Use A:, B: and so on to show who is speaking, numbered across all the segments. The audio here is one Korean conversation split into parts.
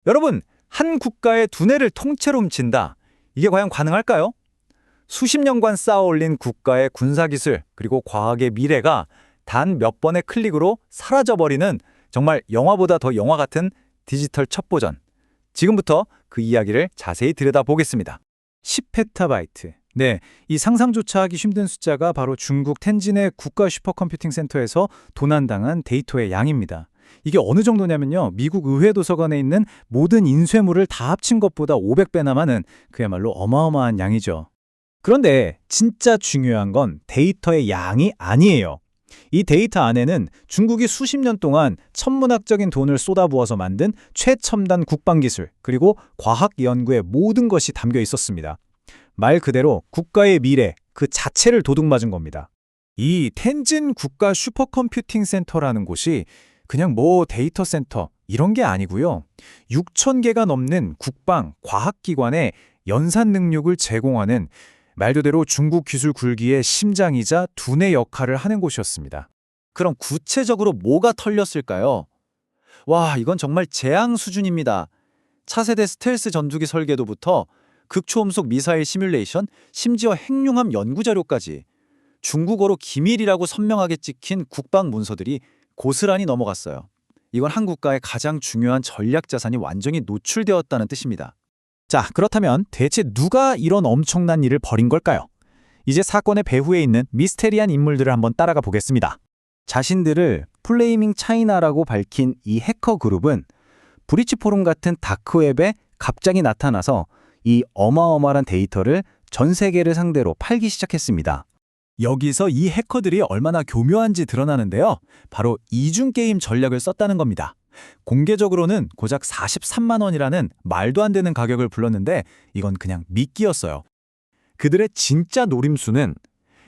A: 여러분, 한 국가의 두뇌를 통째로 훔친다. 이게 과연 가능할까요? 수십 년간 쌓아올린 국가의 군사기술 그리고 과학의 미래가 단 몇 번의 클릭으로 사라져버리는 정말 영화보다 더 영화 같은 디지털 첩보전. 지금부터 그 이야기를 자세히 들여다보겠습니다. 10페타바이트. 네, 이 상상조차 하기 힘든 숫자가 바로 중국 텐진의 국가 슈퍼컴퓨팅 센터에서 도난당한 데이터의 양입니다. 이게 어느 정도냐면요, 미국 의회 도서관에 있는 모든 인쇄물을 다 합친 것보다 500배나 많은 그야말로 어마어마한 양이죠. 그런데 진짜 중요한 건 데이터의 양이 아니에요. 이 데이터 안에는 중국이 수십 년 동안 천문학적인 돈을 쏟아부어서 만든 최첨단 국방기술 그리고 과학 연구의 모든 것이 담겨 있었습니다. 말 그대로 국가의 미래 그 자체를 도둑맞은 겁니다. 이 텐진 국가 슈퍼컴퓨팅 센터라는 곳이 그냥 데이터 센터 이런 게 아니고요. 6,000개가 넘는 국방, 과학기관에 연산 능력을 제공하는 말 그대로 중국 기술 굴기의 심장이자 두뇌 역할을 하는 곳이었습니다. 그럼 구체적으로 뭐가 털렸을까요? 와, 이건 정말 재앙 수준입니다. 차세대 스텔스 전투기 설계도부터 극초음속 미사일 시뮬레이션, 심지어 핵융합 연구 자료까지 중국어로 기밀이라고 선명하게 찍힌 국방 문서들이 고스란히 넘어갔어요. 이건 한 국가의 가장 중요한 전략 자산이 완전히 노출되었다는 뜻입니다. 자, 그렇다면 대체 누가 이런 엄청난 일을 벌인 걸까요? 이제 사건의 배후에 있는 미스테리한 인물들을 한번 따라가 보겠습니다. 자신들을 플레이밍 차이나라고 밝힌 이 해커 그룹은 브리치 포럼 같은 다크웹에 갑자기 나타나서 이 어마어마한 데이터를 전 세계를 상대로 팔기 시작했습니다. 여기서 이 해커들이 얼마나 교묘한지 드러나는데요. 바로 이중게임 전략을 썼다는 겁니다. 공개적으로는 고작 43만 원이라는 말도 안 되는 가격을 불렀는데 이건 그냥 미끼였어요. 그들의 진짜 노림수는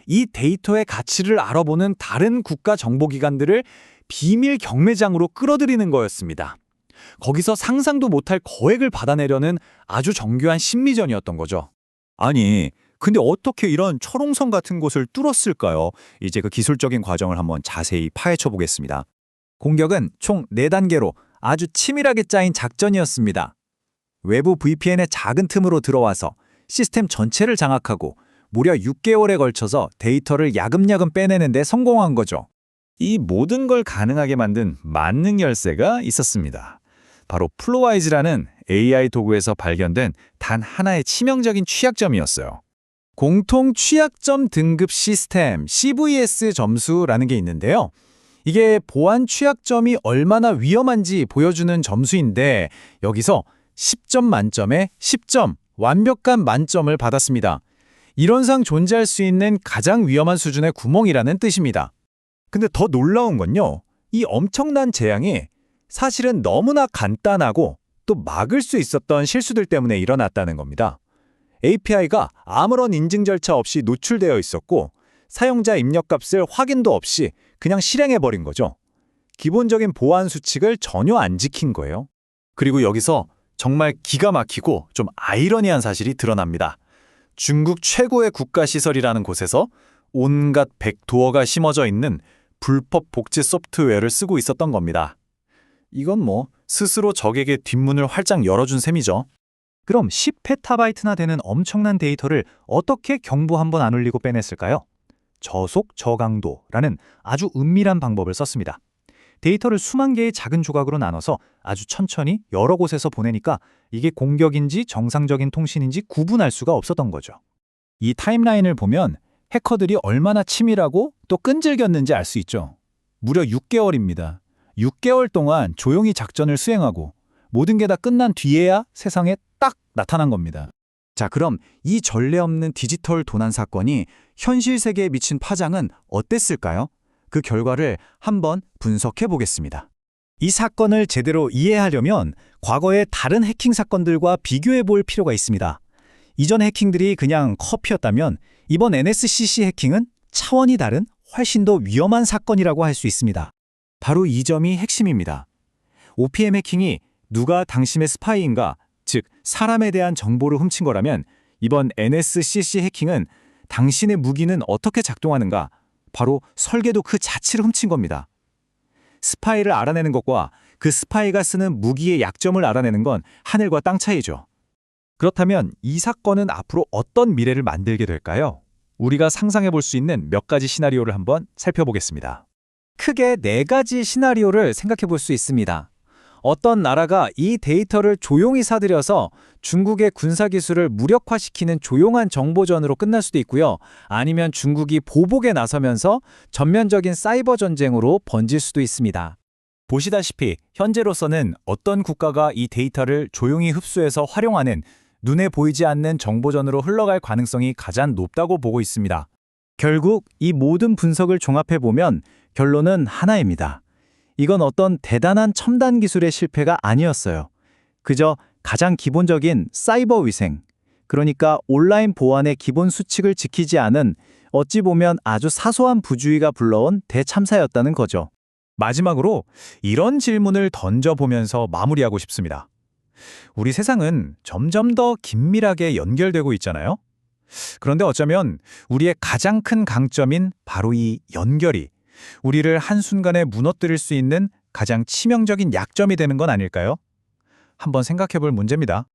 A: 이 데이터의 가치를 알아보는 다른 국가 정보기관들을 비밀 경매장으로 끌어들이는 거였습니다. 거기서 상상도 못할 거액을 받아내려는 아주 정교한 심리전이었던 거죠. 아니, 근데 어떻게 이런 철옹성 같은 곳을 뚫었을까요? 이제 그 기술적인 과정을 한번 자세히 파헤쳐 보겠습니다. 공격은 총 4단계로 아주 치밀하게 짜인 작전이었습니다. 외부 VPN의 작은 틈으로 들어와서 시스템 전체를 장악하고 무려 6개월에 걸쳐서 데이터를 야금야금 빼내는 데 성공한 거죠. 이 모든 걸 가능하게 만든 만능 열쇠가 있었습니다. 바로 플로와이즈라는 AI 도구에서 발견된 단 하나의 치명적인 취약점이었어요. 공통 취약점 등급 시스템 CVS 점수라는 게 있는데요. 이게 보안 취약점이 얼마나 위험한지 보여주는 점수인데 여기서 10점 만점에 10점, 완벽한 만점을 받았습니다. 이론상 존재할 수 있는 가장 위험한 수준의 구멍이라는 뜻입니다. 근데 더 놀라운 건요. 이 엄청난 재앙이 사실은 너무나 간단하고 또 막을 수 있었던 실수들 때문에 일어났다는 겁니다. API가 아무런 인증 절차 없이 노출되어 있었고 사용자 입력값을 확인도 없이 그냥 실행해버린 거죠. 기본적인 보안 수칙을 전혀 안 지킨 거예요. 그리고 여기서 정말 기가 막히고 좀 아이러니한 사실이 드러납니다. 중국 최고의 국가시설이라는 곳에서 온갖 백도어가 심어져 있는 불법 복제 소프트웨어를 쓰고 있었던 겁니다. 이건 스스로 적에게 뒷문을 활짝 열어준 셈이죠. 그럼 10페타바이트나 되는 엄청난 데이터를 어떻게 경보 한 번 안 울리고 빼냈을까요? 저속 저강도라는 아주 은밀한 방법을 썼습니다. 데이터를 수만 개의 작은 조각으로 나눠서 아주 천천히 여러 곳에서 보내니까 이게 공격인지 정상적인 통신인지 구분할 수가 없었던 거죠. 이 타임라인을 보면 해커들이 얼마나 치밀하고 또 끈질겼는지 알 수 있죠. 무려 6개월입니다. 6개월 동안 조용히 작전을 수행하고 모든 게 다 끝난 뒤에야 세상에 딱 나타난 겁니다. 자, 그럼 이 전례 없는 디지털 도난 사건이 현실 세계에 미친 파장은 어땠을까요? 그 결과를 한번 분석해 보겠습니다. 이 사건을 제대로 이해하려면 과거의 다른 해킹 사건들과 비교해 볼 필요가 있습니다. 이전 해킹들이 그냥 커피였다면 이번 NSCC 해킹은 차원이 다른 훨씬 더 위험한 사건이라고 할 수 있습니다. 바로 이 점이 핵심입니다. OPM 해킹이 누가 당신의 스파이인가, 즉 사람에 대한 정보를 훔친 거라면 이번 NSCC 해킹은 당신의 무기는 어떻게 작동하는가, 바로 설계도 그 자체를 훔친 겁니다. 스파이를 알아내는 것과 그 스파이가 쓰는 무기의 약점을 알아내는 건 하늘과 땅 차이죠. 그렇다면 이 사건은 앞으로 어떤 미래를 만들게 될까요? 우리가 상상해 볼 수 있는 몇 가지 시나리오를 한번 살펴보겠습니다. 크게 4가지 시나리오를 생각해 볼 수 있습니다. 어떤 나라가 이 데이터를 조용히 사들여서 중국의 군사기술을 무력화시키는 조용한 정보전으로 끝날 수도 있고요. 아니면 중국이 보복에 나서면서 전면적인 사이버 전쟁으로 번질 수도 있습니다. 보시다시피 현재로서는 어떤 국가가 이 데이터를 조용히 흡수해서 활용하는 눈에 보이지 않는 정보전으로 흘러갈 가능성이 가장 높다고 보고 있습니다. 결국 이 모든 분석을 종합해보면 결론은 하나입니다. 이건 어떤 대단한 첨단 기술의 실패가 아니었어요. 그저 가장 기본적인 사이버 위생, 그러니까 온라인 보안의 기본 수칙을 지키지 않은 어찌 보면 아주 사소한 부주의가 불러온 대참사였다는 거죠. 마지막으로 이런 질문을 던져보면서 마무리하고 싶습니다. 우리 세상은 점점 더 긴밀하게 연결되고 있잖아요. 그런데 어쩌면 우리의 가장 큰 강점인 바로 이 연결이 우리를 한순간에 무너뜨릴 수 있는 가장 치명적인 약점이 되는 건 아닐까요? 한번 생각해 볼 문제입니다.